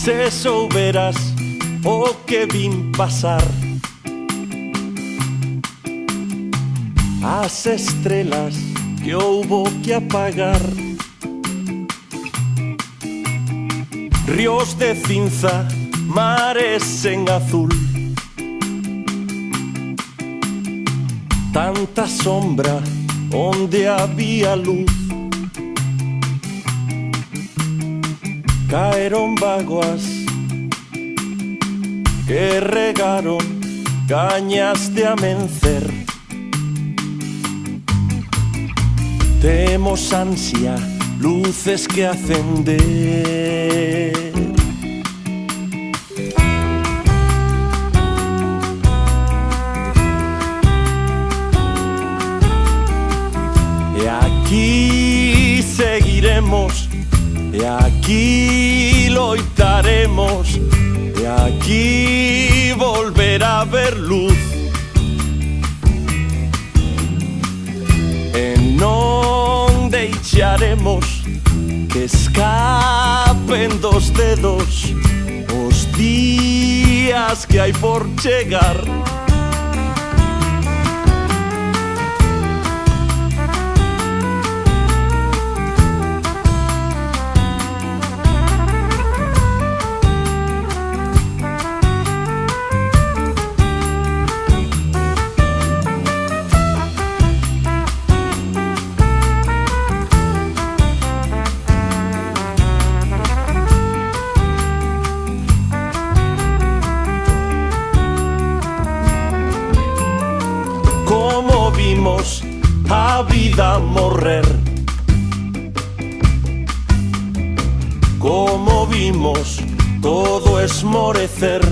se souberas o que vin pasar. As estrelas que houbo que apagar. Ríos de cinza, mares en azul. Tanta sombra onde había luz. Caeron vaguas que regaron cañas de amencer. Temos ansia, luces que acender. E aquí seguiremos, e aquí loitaremos, e aquí volverá a haber luz. E non deixaremos que escapen dos dedos os días que hai por chegar. Como vimos a vida morrer, como vimos todo esmorecer.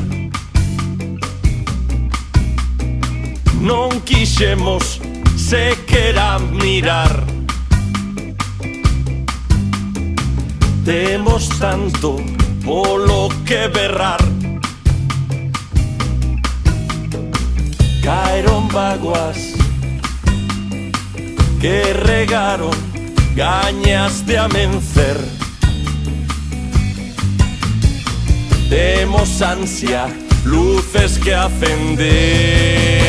Non quixemos sequera mirar. Temos tanto polo que berrar. Caeron vaguas que regaron gañas de amencer. Temos ansia, luces que acender.